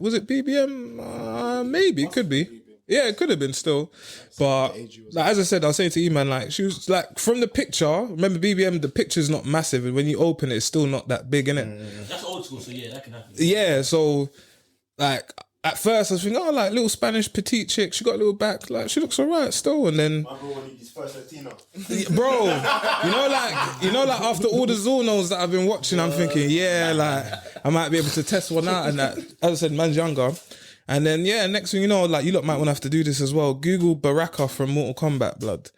Was it BBM? Maybe it could be. Yeah, it could have been still, but like, as I said, I was saying to Eman, like she was like from the picture. Remember BBM, the picture's not massive, and when you open it, it's still not that big, innit? That's old school, so yeah, that can happen. Yeah, so like at first I was thinking, oh, like little Spanish petite chick, she got a little back, like she looks alright still, and then his first Latina. bro, you know, like after all the Zornos that I've been watching, I'm thinking, yeah, like I might be able to test one out, and that, as I said, man's younger. And then, yeah, next thing you know, like, you lot might want to have to do this as well. Google Baraka from Mortal Kombat, blood.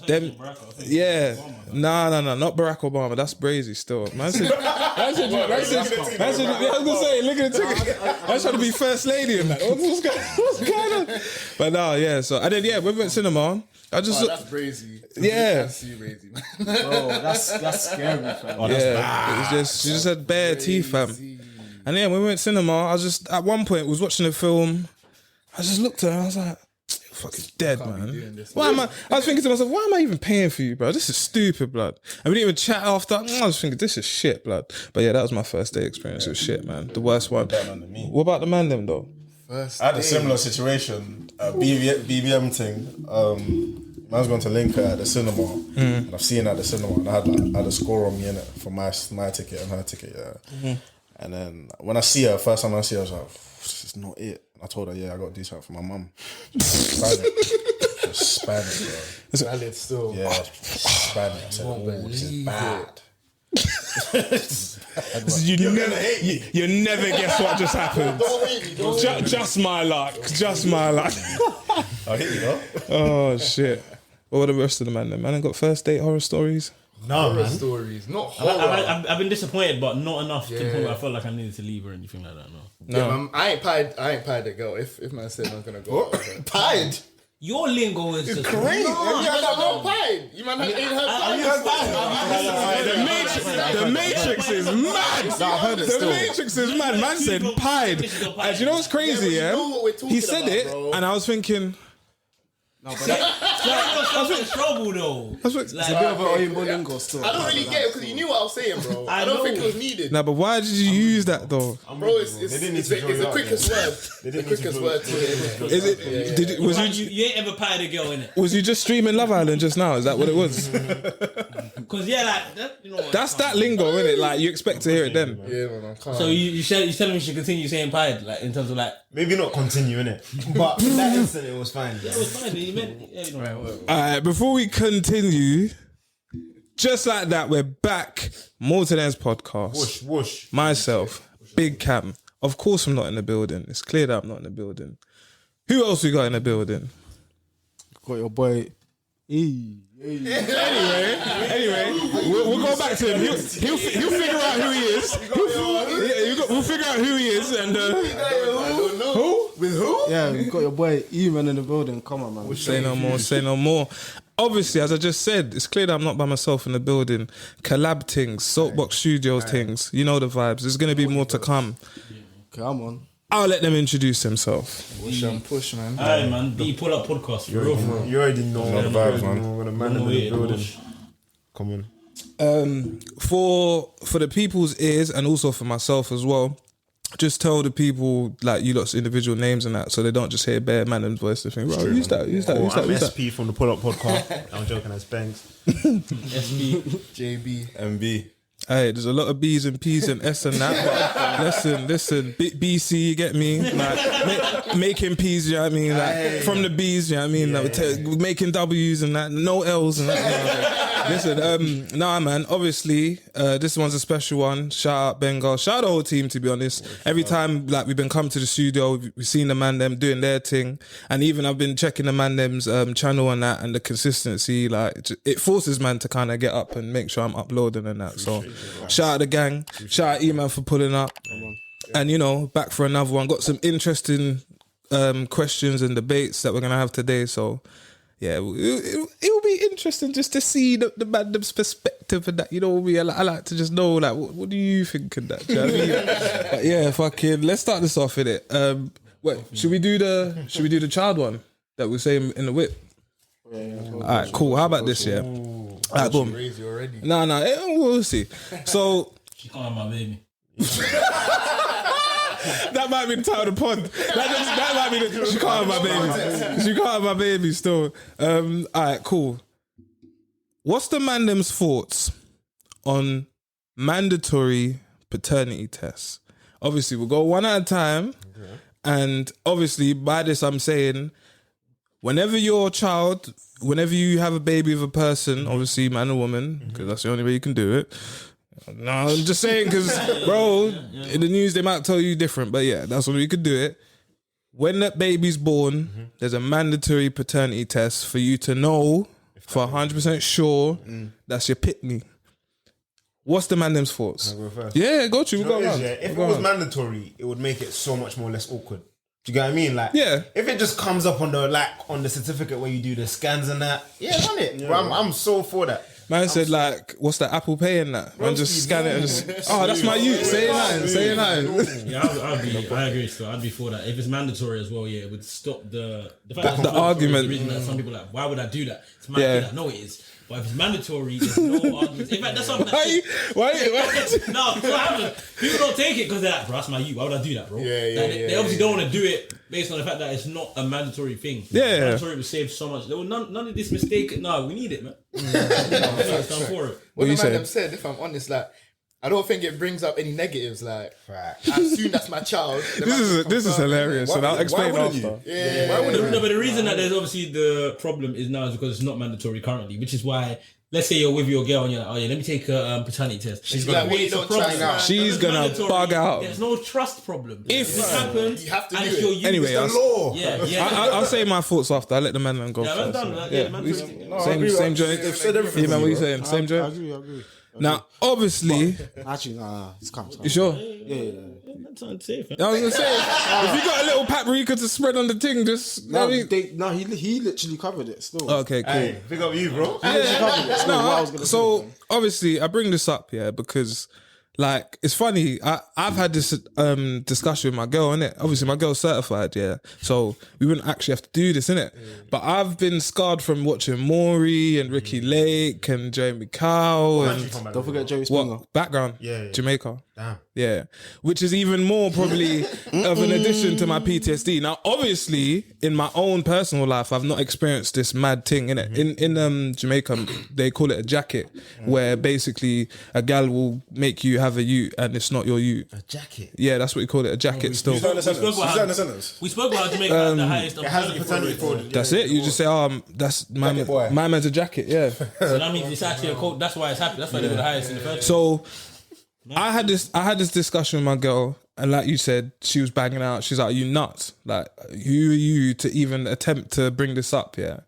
Yeah. Nah, not Barack Obama. That's brazy still. Man said, I was going to say, look at the ticket. I was trying to be first lady and that. What's going on? But no, yeah. So, and then, yeah, we went cinema. I just that's brazy. Yeah. That's too brazy, man. Bro, that's scary, fam. Oh, yeah. It's just, she just had bare teeth, fam. And yeah, when we went cinema, I was just, at one point, was watching a film. I just looked at her and I was like, you're fucking dead, man. Why am I was thinking to myself, why am I even paying for you, bro? This is stupid, blood. And we didn't even chat after. I was thinking, this is shit, blood. But yeah, that was my first day experience. It was shit, man. The worst one. What about the man them, though? I had a similar situation. BBM thing. I was going to link her at the cinema, and I've seen her at the cinema, and I had a score on me in it for my ticket and her ticket, yeah. And then when I see her, first time I see her, I was like, this is not it. And I told her, yeah, I got to do something for my mum. Just Spanish, bro. Valid still. Yeah, Spanish. I said, oh, this is bad. You never guess what just happened. Just my luck. Just my luck. I hit you, though. Oh, shit. What were the rest of the man then? Man, I got first date horror stories. No, horror stories, not horror. I've been disappointed, but not enough to the point where I felt like I needed to leave or anything like that. No. Yeah, man, I ain't pied a girl. If man said I'm gonna go, Pied. Your lingo is just crazy. You had that wrong pied. You man ain't heard The Matrix is mad. The Matrix is mad. Man said pied. And you know what's crazy? Yeah, he said it, and I was thinking. No, but that's in trouble though. It's a bit of an Oyinbo lingo still. I don't really get it because you knew what I was saying, bro. I don't think it was needed. Nah, but why did you use that though? Bro, it's the quickest word. The quickest word to it. Is it? Was you ain't ever pied a girl in it? Was you just streaming Love Island just now? Is that what it was? Because yeah, like that, you know. That's that lingo, isn't it? Like you expect to hear it then. Yeah, man. I can't. So you telling me she continue saying pied, like in terms of like maybe not continue in it, but in that instant it was fine. Yeah, it was fine. Alright, before we continue, just like that, we're back. More to Endz podcast. Whoosh. Myself, Big Cam. Of course, I'm not in the building. It's clear that I'm not in the building. Who else we got in the building? Got your boy. Anyway, we'll go back to him. He'll figure out who he is. We'll figure out who he is. And who? With who? Yeah, we got your boy Eman in the building. Come on, man. Say no more. Obviously, as I just said, it's clear that I'm not by myself in the building. Collab things, Soapbox Studios things. You know the vibes. There's going to be more to come. Come on. I'll let them introduce themselves. Push, man. Alright, man. Pull up podcast. You already know the vibes, man. We're the man in the building. Come on. For the people's ears and also for myself as well, just tell the people like you lot's individual names and that, so they don't just hear bare man's voice. They think, right, who's that? I'm SP from the Pull Up Podcast. I'm joking, as Banks. SB, JB, MB. Hey, there's a lot of B's and P's and S and that. But listen, BC, you get me? Like making P's, you know what I mean? Like from the B's, you know what I mean? Like making W's and that, no L's and that. Listen, nah, man. Obviously, this one's a special one. Shout out Gbenga. Shout out the whole team. To be honest, every time like we've been coming to the studio, we've seen the man them doing their thing, and even I've been checking the man them's channel and that, and the consistency. Like it forces man to kind of get up and make sure I'm uploading and that. So shout out the gang. Shout out Eman for pulling up. And you know, back for another one. Got some interesting questions and debates that we're gonna have today. So. Yeah, it will be interesting just to see the man's perspective and that. You know what I mean? I like to just know, like, what do you think of that? Do you know what I mean? But yeah, fucking. Let's start this off with it. Should we do the child one that we say in the whip? All right, cool. How about this? Yeah. All right, boom. No, we'll see. So she can't have my baby. That might be the title of the pod. That might be the. She can't have my baby. She can't have my baby still. All right, cool. What's the man them's thoughts on mandatory paternity tests? Obviously, we'll go one at a time. Okay. And obviously, by this, I'm saying, whenever you have a baby with a person, obviously man or woman, because that's the only way you can do it. No, I'm just saying because, bro, in the news they might tell you different, but yeah, that's when we could do it. When that baby's born, there's a mandatory paternity test for you to know for 100% sure that's your pitney. What's the man them's thoughts? Can I go first? Yeah, go to. We'll go around. If it was mandatory, it would make it so much more less awkward. Do you get what I mean? Like, yeah. If it just comes up on the certificate where you do the scans and that, run it. Yeah. Bro, I'm so for that. Man said like, what's that Apple Pay in that? Man just scan it and just, that's my youth. Say nothing. Yeah, I agree. So I'd be for that. If it's mandatory as well, it would stop the argument. The reason that some people are like, why would I do that? It's mandatory. No, it is. But if it's mandatory, there's no argument. In fact, that's something. Why? No, what happens? People don't take it because they're like, bro, that's my youth. Why would I do that, bro? They obviously don't want to do it based on the fact that it's not a mandatory thing. Yeah. Mandatory would save so much. There was none of this mistake. No, we need it, man. I'm for it. What the man them said, if I'm honest, like, I don't think it brings up any negatives. Like, I assume that's my child. This is hilarious, and I'll explain after. Why wouldn't you? No, but the reason that there's obviously the problem is now is because it's not mandatory currently, which is why. Let's say you're with your girl and you're like, oh yeah, let me take a paternity test. She's gonna create a problem. She's gonna bug out. There's no trust problem. If it happens, you have to and do it's it. your youth, Anyway, it's the law. Yeah. I'll say my thoughts after. I'll let the man go Yeah, first. done. Same joint. They've said everything. Yeah, man, what you saying? Same I joint. agree. Now, obviously, Actually, it's calm. you sure? Yeah. I was gonna say, if you got a little paprika to spread on the thing, just He literally covered it still. okay, cool. Hey, pick up you, bro. So obviously, I bring this up because, like, it's funny. I've had this discussion with my girl, innit? Obviously, my girl's certified, so we wouldn't actually have to do this, innit? But I've been scarred from watching Maury and Ricky Lake and Jamie Cow and Don't forget Jerry Springer. what background? Yeah. Jamaica. Damn. Yeah, which is even more probably of an addition to my PTSD. Now, obviously, in my own personal life, I've not experienced this mad thing, innit? In Jamaica, they call it a jacket, where basically a gal will make you have a ute and it's not your ute. A jacket? Yeah, that's what we call it, a jacket still. Is that in the sentence? We spoke about Jamaica the highest. It has a paternity fraud. That's it. You just say, that's my man's a jacket, yeah. So that means it's actually a code. That's why it's happening. That's why they were the highest in the first. So I had this discussion with my girl, and like you said, she was banging out. She's like, "You nuts? Like, who are you to even attempt to bring this up?" Yeah,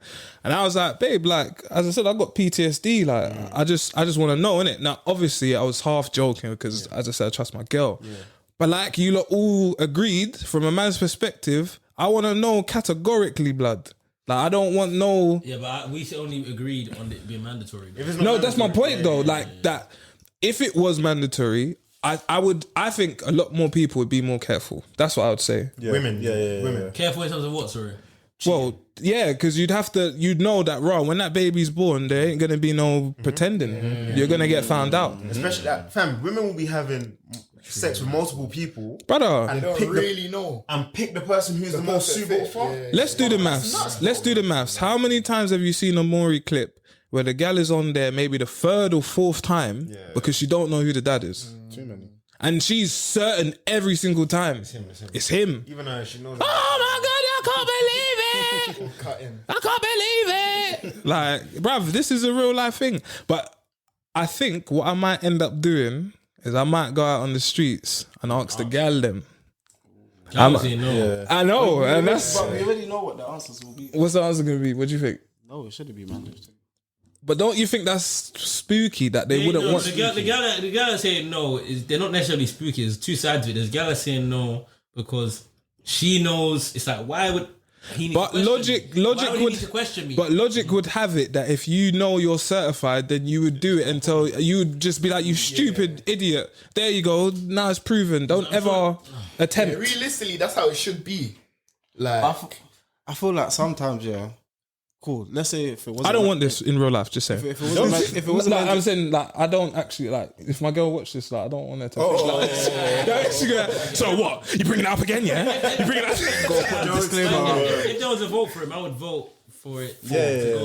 and I was like, "Babe, like, as I said, I got PTSD. Like, I just want to know, innit?" Now, obviously, I was half joking because, as I said, I trust my girl. Yeah. But like you lot all agreed, from a man's perspective, I want to know categorically, blood. Like, I don't want no. Yeah, but we only agreed on it being mandatory. No, that's my point though. Like that. If it was mandatory, I think a lot more people would be more careful. That's what I would say. Yeah. Women. Yeah. Careful in terms of what, sorry? Well, yeah, because you'd know that, when that baby's born, there ain't gonna be no pretending. You're gonna get found out. Especially that, fam, women will be having sex with multiple people. Brother. And don't really know. And pick the person who's the most suitable for. Let's do the maths. How many times have you seen a Maury clip where the gal is on there maybe the third or fourth time because she don't know who the dad is? Too many. And she's certain every single time. It's him. Even though she knows. Oh my God, I can't believe it. I can't believe it. Like, bruv, this is a real life thing. But I think what I might end up doing is I might go out on the streets and ask the gal them. I know, and that's... But we already know what the answers will be. What's the answer going to be? What do you think? No, it shouldn't be mandatory. But don't you think that's spooky that they wouldn't want... The girl that's saying no, they're not necessarily spooky. There's two sides to it. There's a girl that's saying no because she knows... It's like, why would... But logic would have it that if you know you're certified, then you would do it until you would just be like, you stupid idiot. There you go. Now it's proven. Don't ever attempt. Yeah, realistically, that's how it should be. Like, I feel like sometimes, cool. Let's say if it wasn't. I don't want this in real life. Just saying. If it wasn't, Like, I'm saying, like, I don't actually like. If my girl watched this, like, I don't want her to. So what? You bring it up again, yeah? You bring it up. If there was a vote for him, I would vote for it.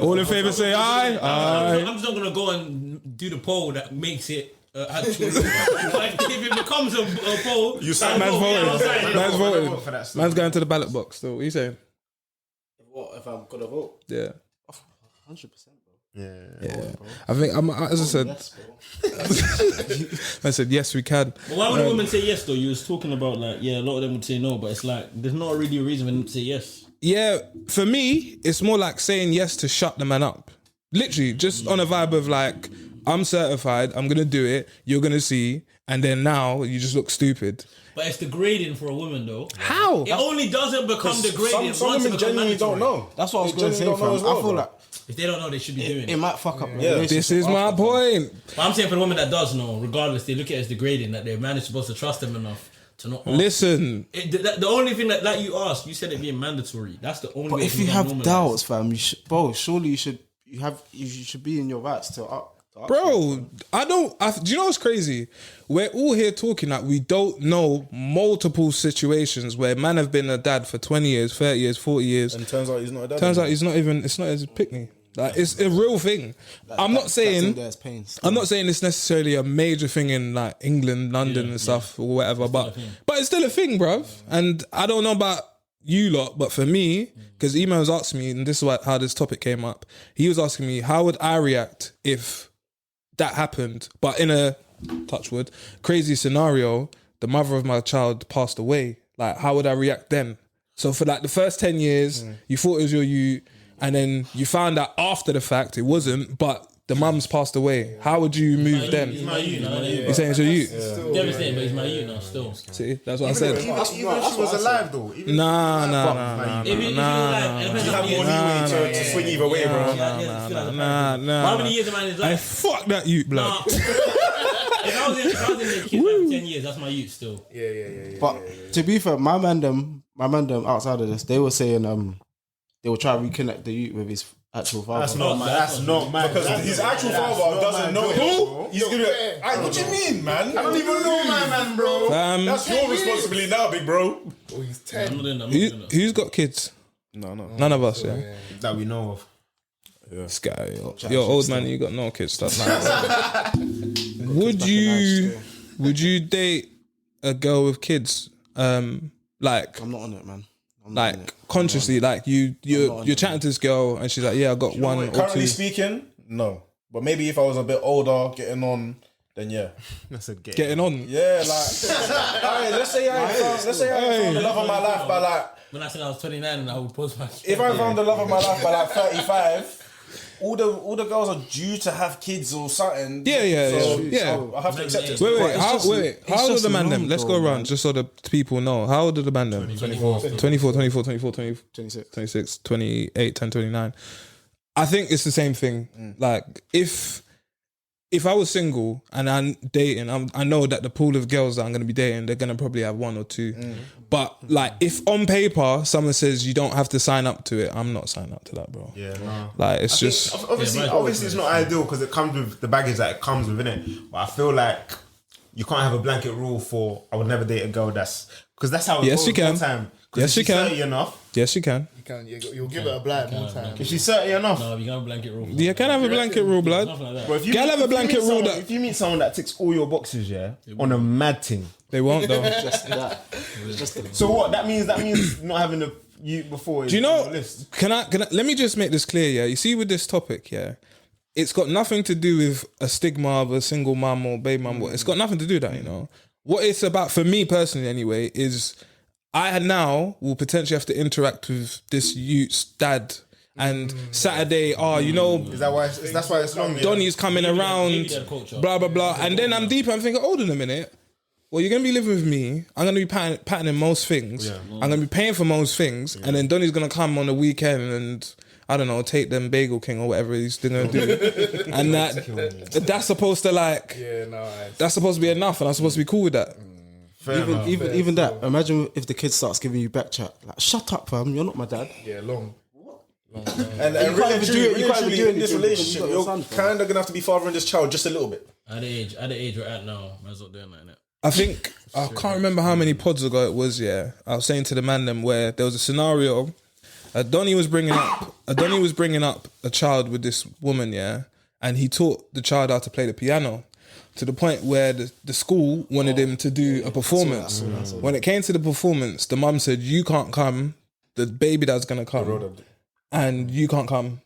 All in favour, say aye. I'm just not gonna go and do the poll that makes it. Actually, if it becomes a poll, You sign Man's voting. Man's voting. vote for that stuff. Man's going to the ballot box. Still, what are you saying? What if I'm gonna vote? Yeah. 100%, bro. Yeah. I think I'm. As I said, Yes, bro. I said yes, we can. But why would a woman say yes though? You was talking about like, a lot of them would say no, but it's like there's not really a reason for them to say yes. Yeah, for me, it's more like saying yes to shut the man up. Literally, just on a vibe of like, I'm certified, I'm gonna do it, you're gonna see, and then now you just look stupid. But it's degrading for a woman though. How? It only doesn't become degrading Some once it women becomes genuinely mandatory. don't know. That's what I was going to say, Genuinely don't know fam. as well, I feel bro. like If they don't know, they should be doing it it. might fuck up. the relationship This is my after. point. But I'm saying for the woman that does know, regardless, they look at it as degrading that their man is supposed to trust them enough to not. Ask. Listen, The only thing that you asked, you said it being mandatory. That's the only. But way if it you can have become doubts, fam, bro, surely you should be in your rights to up. bro, do you know what's crazy? We're all here talking like we don't know multiple situations where man have been a dad for 20 years, 30 years, 40 years. And turns out he's not a dad. Turns out he's not even, it's not his pick-me. Like, it's a real thing. I'm not saying it's necessarily a major thing in like England, London and stuff or whatever, but it's still a thing, bruv. And I don't know about you lot, but for me, because Emo was asking me, and this is how this topic came up, he was asking me, how would I react if that happened, but in a, touch wood, crazy scenario, the mother of my child passed away. Like, how would I react then? So for like the first 10 years, you thought it was you, and then you found out after the fact it wasn't, but the mum's passed away. How would you move then? He's my you now. You're saying it's your you? Devastating, but he's my you now still. See, that's what I said. Even if she was alive though. Nah. If you like, You have more leeway to swing either way, bro. How many years a man is Hey, like? fuck that you, blood. If I was in the kid for 10 years, that's my youth still. Yeah. But to be fair, my man them outside of this, they were saying they will try to reconnect the youth with his actual father. That's not my. Because his actual father doesn't know him. He's gonna. What do you mean, man? I don't even know my man, bro. That's your responsibility now, big bro. Oh, he's 10. I'm not doing that. Who's got kids? No. None of us, yeah. That we know of. This guy, you're old man, you got no kids. That's nice. Would you date a girl with kids? Like, I'm not on it, man. like consciously, like you're chatting to this girl and she's like, yeah, I got one or Currently two. speaking, no. But maybe if I was a bit older, getting on, then yeah. That's a game. Getting on. Yeah, like, alright, let's say I found the love of my life by like, When I said I was 29 and I would post my if I found the love of my life by like 35, all the girls are due to have kids or something. Yeah. So I have to accept it. Wait. How just- old it's are just the man long them? Let's though, go around man. just so the people know. How old are the man them? 24, 26. 26, 28, 10, 29. I think it's the same thing. Like, if I was single and I'm dating, I know that the pool of girls that I'm going to be dating, they're going to probably have one or two. But like, if on paper someone says you don't have to sign up to it, I'm not signing up to that, bro. Yeah, no. Like, it's just... Obviously, it's not ideal because it comes with the baggage that it comes with, innit? But I feel like you can't have a blanket rule for I would never date a girl that's because that's how it Yes, goes you can. all the time. Yes, you can. 30 enough. Yes, you can. You can. You'll give it a blind more time. If she's 30 enough. No, you can have a blanket rule. You can have a blanket rule, blood. Nothing like that. Bro, if you Girl have a if you blanket meet rule someone- that- If you meet someone that ticks all your boxes, yeah, on a mad thing. They won't, though. So what? That means not having a you before. Do you know? on your list. Can I? Let me just make this clear. Yeah, you see, with this topic, yeah, it's got nothing to do with a stigma of a single mum or baby mum. It's got nothing to do with that. You know, what it's about for me personally, anyway, is I now will potentially have to interact with this youth's dad. And Saturday, you know, That's why it's long. Donnie's coming around, blah blah blah, and then I'm deep. I'm thinking, hold on a minute. Well, you're gonna be living with me. I'm gonna be patterning most things. I'm gonna be paying for most things, and then Donnie's gonna come on the weekend and I don't know, take them Bagel King or whatever he's gonna do, and that's supposed to like, that's supposed to be enough, and I'm supposed to be cool with that. Even that. Imagine if the kid starts giving you back chat. Like, shut up, fam. You're not my dad. Yeah, long. And really, truly, in this relationship, you're kind of gonna have to be fathering this child just a little bit. At the age we're at now, might as well doing that. Innit? I think I can't remember how many pods ago it was. Yeah, I was saying to the man them where there was a scenario. Donnie was bringing up a child with this woman, yeah, and he taught the child how to play the piano to the point where the school wanted him to do a performance. When it came to the performance, the mum said, "You can't come. The baby dad's gonna come, and you can't come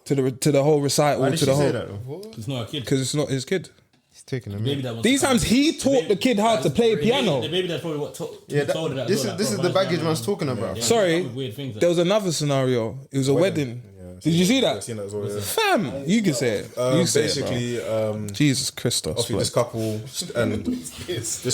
to the whole recital." Why did to she the say whole that? It's not a kid. because it's not his kid. He's taking a Baby minute. dad wants These to times he taught the kid how to play piano. The baby dad's probably what told her that. This is the baggage man's talking about. Sorry, Weird things. there was another scenario. It was a wedding. Did you see that? I've seen that as well. Yeah. Fam, you can say it. You say Basically, it, bro. Jesus Christos. obviously this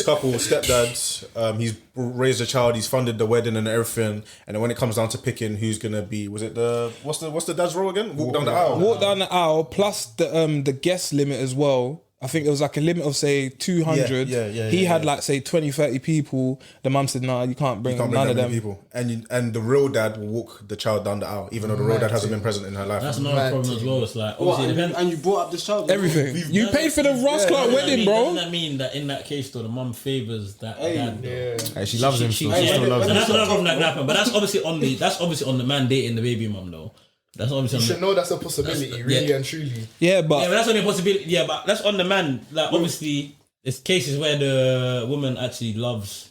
couple stepdad, he's raised a child, he's funded the wedding and everything, and then when it comes down to picking who's gonna be, was it what's the dad's role again? Walk down the aisle. Walk down the aisle plus the guest limit as well. I think there was like a limit of say 200. He had like say 20, 30 people. The mum said, "Nah, you can't bring none of them." People. And the real dad will walk the child down the aisle, even though the real dad hasn't been present in her life. That's another problem as well. It's like obviously it depends. And you brought up this child. Everything. You paid for the Ross Clark wedding, bro. Doesn't that mean that in that case, though, the mum favors that dad? Hey, she loves him. She still loves And him. that's another problem that can happen. But that's obviously on the man dating the baby mum, though. That's obviously You should know that's a possibility, really and truly. Yeah, but Yeah, but that's only a possibility. Yeah, but that's on the man. Like, obviously, there's cases where the woman actually loves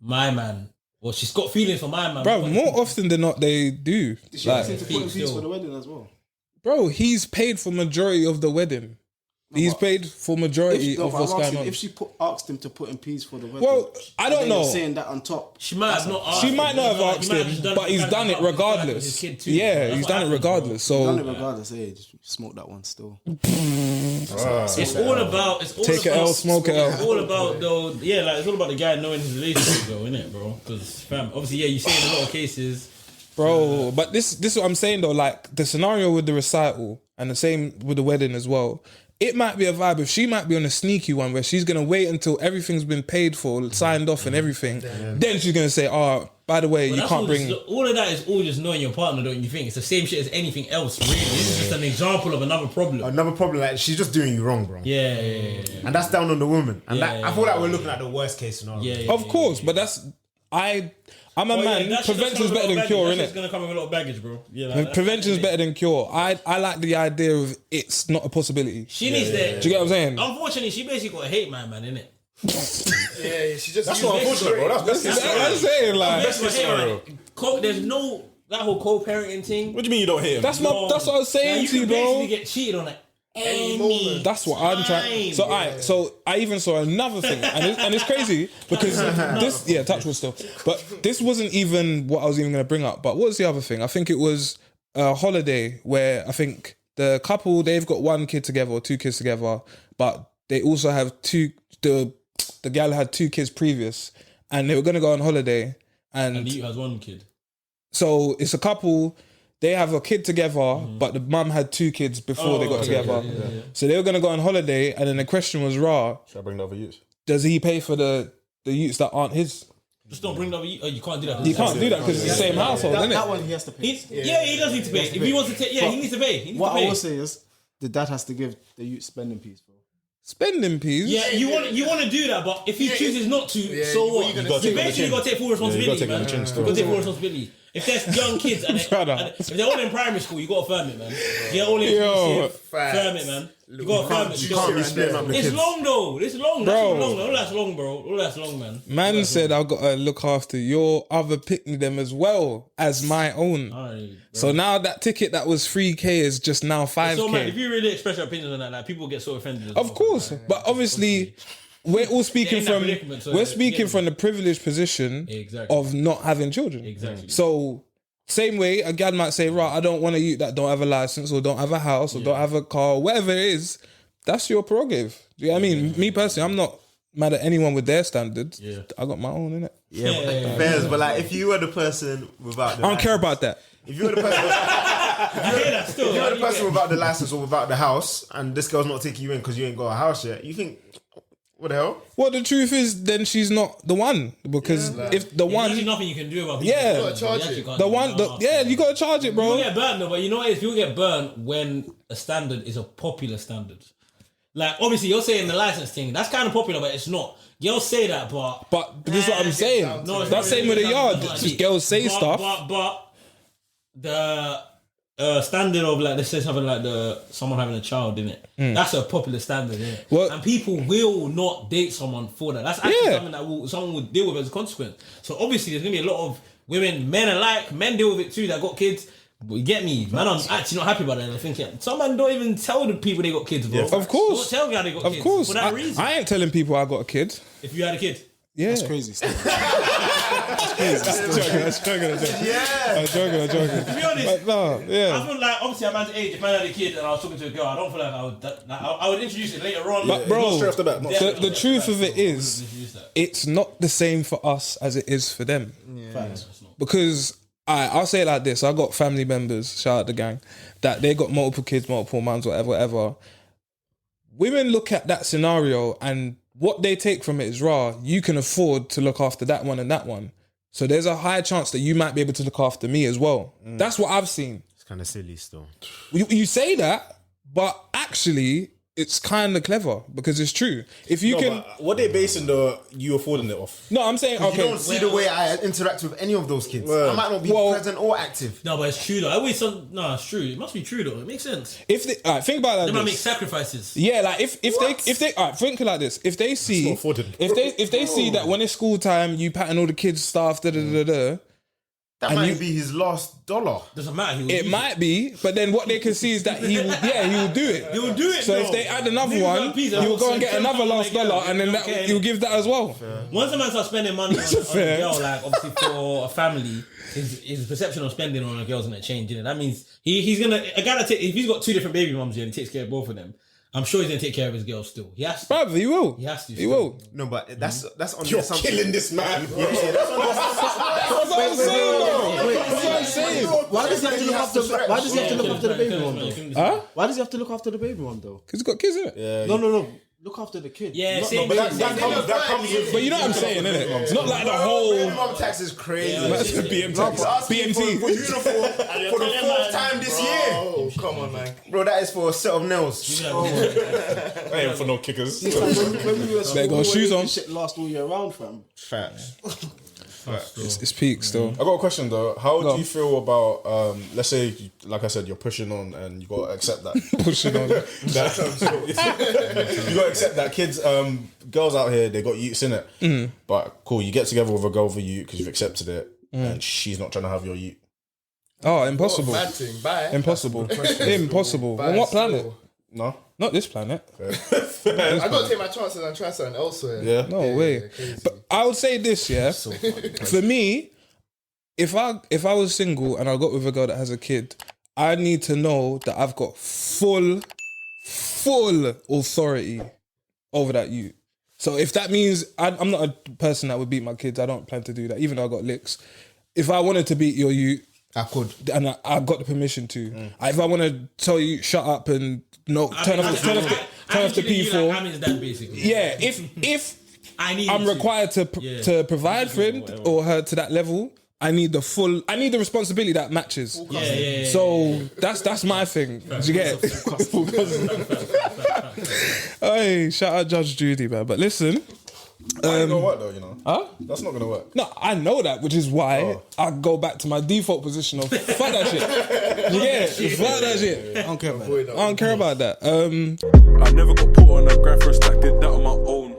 my man, or she's got feelings for my man. bro, more often than not they do. She asked him Like, to put in fees for the wedding as well. bro, he's paid for majority of the wedding. He's paid for majority of what's going on. If she asked him to put in peas for the wedding, Well, I don't and then know. you're saying that on top. She might have not. She might not have asked him, but he's done it regardless. Yeah, he's done it regardless. Done it So regardless. Hey, just smoke that one still. It's all about. take it L, smoke it It's L. all about though. Yeah, like it's all about the guy knowing his relationship, though, isn't it, bro? Because fam, obviously, yeah, you say in a lot of cases. Bro, but this is what I'm saying though. Like the scenario with the recital and the same with the wedding as well. It might be a vibe if she might be on a sneaky one where she's gonna wait until everything's been paid for, signed off, and everything. Then she's gonna say, "Oh, by the way, you That's can't all bring." all of that is all just knowing your partner, don't you think? It's the same shit as anything else, really. This is just an example of another problem. Another problem, like she's just doing you wrong, bro. Yeah. And that's down on the woman. And Yeah, I feel like we're looking at the worst case scenario. Yeah. Of course, but I'm a man. Prevention's better than cure, It's innit? gonna come with a lot of baggage, bro. Yeah, Prevention's better than cure. I like the idea of it's not a possibility. She needs that. Do you get what I'm saying? Unfortunately, she basically got a hate man, innit? Yeah, she just. That's not unfortunate, bro. That's best case That's what scenario. I'm saying. Like, Best case scenario. There's no that whole co-parenting thing. What do you mean you don't hate him? that's what I was saying you to you, can bro. basically get cheated on at any. That's what I'm trying. So so I even saw another thing, and it's crazy because this, touch wood still, but this wasn't even what I was even going to bring up. But what was the other thing? I think it was a holiday where I think the couple they've got one kid together or two kids together, but they also have two. The gal had two kids previous, and they were going to go on holiday, And he has one kid. so it's a couple. They have a kid together, but the mum had two kids before they got together. So they were going to go on holiday, and then the question was, Should I bring the other youths? does he pay for the youths that aren't his? Just don't bring them. You can't do that. You can't do that because it's the same household, isn't That it? one he has to pay. He does need to pay. If he wants to take, he needs to pay. He needs What to I pay. will say is, the dad has to give the youth spending piece, bro. Spending peas. Yeah, you want to do that, but if he chooses not to, so what? you You gotta take it on the basically chin. got to take full responsibility, take it on man. the chin You still. got to take full responsibility. If there's young kids and if they're all in primary school, you got to firm it, man. They're all inclusive. Firm it, man. You got to firm it. You can't be splitting up the It's kids. long though. It's long, Bro. That's long. All that's long, bro. All that's long, man. Man said I've got to look after your other picking them as well as my own. Alright, So now that ticket that was 3K is just now 5K. so man, if you really express your opinions on that, like, people get so offended. As Of well. course, but obviously we're all speaking in that from predicament, so we're yeah, speaking from the privileged position Exactly. of not having children. Exactly. So same way a guy might say, right, I don't want a youth that don't have a license or don't have a house or don't have a car, whatever it is. That's your prerogative. Do you know what I mean? Me personally, I'm not mad at anyone with their standards. Yeah. I got my own, innit? Yeah, fairs, but like if you were the person without the I don't care about that. If you were the person without the license or without the house, and this girl's not taking you in because you ain't got a house yet, you think, What the hell? Well, the truth is, then she's not the one because if the one, there's nothing you can do about Yeah. people. You gotta charge it. the one, you gotta charge it, bro. People get burnt, though, but you know what? If you get burnt when a standard is a popular standard, like obviously you're saying the license thing, that's kind of popular, but it's not. Girls say that, But this is what I'm saying. no, it's That's not same with the really- yard. it's not Just like girls say stuff. But the standard of like, let's say something like someone having a child in it. That's a popular standard, innit? Well- And people will not date someone for that. That's actually Yeah. something that someone will deal with as a consequence. So obviously there's gonna be a lot of women, men alike, men deal with it too that got kids. But you get me, man. I'm actually not happy about that. I'm thinking some men don't even tell the people they got kids, bro. Of course. Don't tell guys they got Of kids. course. For that reason. I ain't telling people I got a kid. If you had a kid. Yeah. That's crazy stuff. I'm joking. To be honest, But no, I yeah. feel like obviously at man's age, if I had a kid and I was talking to a girl, I don't feel like I would introduce it later on. But bro, straight off the bat, not the truth of it is, it's not the same for us as it is for them. Because I'll say it like this: I got family members, shout out the gang, that they got multiple kids, multiple mums, whatever. Women look at that scenario and what they take from it is raw. You can afford to look after that one and that one. So there's a high chance that you might be able to look after me as well. That's what I've seen. It's kind of silly still. You say that, but actually, it's kind of clever because it's true. If you can, what they basing you affording it off? no, I'm saying You okay. don't see the way I interact with any of those kids. I might not be present or active. No, but it's true though. I always no, it's true. It must be true though. It makes sense. If they, all right, think about it They like might make this. sacrifices. Yeah, like if they all right, think like this. If they see not afforded. if they see that when it's school time, you patting all the kids' stuff, That And might you- be his last dollar. Doesn't matter. He will it use might be, but then what they can see is that he will do it. He will do it. So though. if they add another Niggas one, got peas, he will go and get so another $10 last like, dollar, and then yeah, that okay. he'll give that as well. Once a man starts spending money on a Fair. girl, like obviously for a family, his perception of spending on a girl's gonna change. You know? That means he's gonna a guy that if he's got 2 different baby mums and he takes care of both of them. I'm sure he's gonna take care of his girl still. He has to. Bruv, he will. He has to. He will. No, but that's on You're the assumption. killing this man. Yeah, that's on the That's what I'm saying, though. That's what I'm saying. Why does he have to look after? Why does he have to look after the baby mom though? Huh? Why does he have to look after the baby mom though? Because he's got kids, innit? Yeah. No. Look after the kid. Yeah, Not- same. not- That comes with. But you know what I'm saying, innit? It's not like the whole. minimum tax is crazy. That's the BM tax. Asking for BMT. uniform for the 4th time this year. Oh, come on, man. Bro, that is for a set of nails. I ain't for no kickers. It's like when we were Better go school, shoes we on. shit last all year round, fam. Facts. It's peak still. I got a question though. How do you feel about let's say, like I said, you're pushing on and you gotta accept that. Pushing on. You gotta accept that kids, girls out here, they got youths in it. But cool, you get together with a girl for you because you've accepted it, and she's not trying to have your youth. Oh, impossible. Bad thing. Bye. Impossible. Impossible. On what planet? No. Not this planet. I gotta take my chances and try something elsewhere. Yeah. No way. But I would say this, yeah. For me, if I was single and I got with a girl that has a kid, I need to know that I've got full authority over that youth. So if that means I'm not a person that would beat my kids, I don't plan to do that, even though I got licks. If I wanted to beat your youth, I could. and I got the permission to. If I want to tell you shut up and no, turn off the P4. I'm his dad, basically. Yeah, if I I'm required to provide for him or her to that level, I need the responsibility that matches. Yeah. So that's my thing. Do you get it? Hey, shout out Judge Judy, man. But listen, That ain't gonna work though, you know. huh? That's not gonna work. No, I know that, which is why I go back to my default position of fuck that shit. You get it? Fuck that shit. I don't care about that. I don't care about that. I never got put on a graph or stack, did that on my own.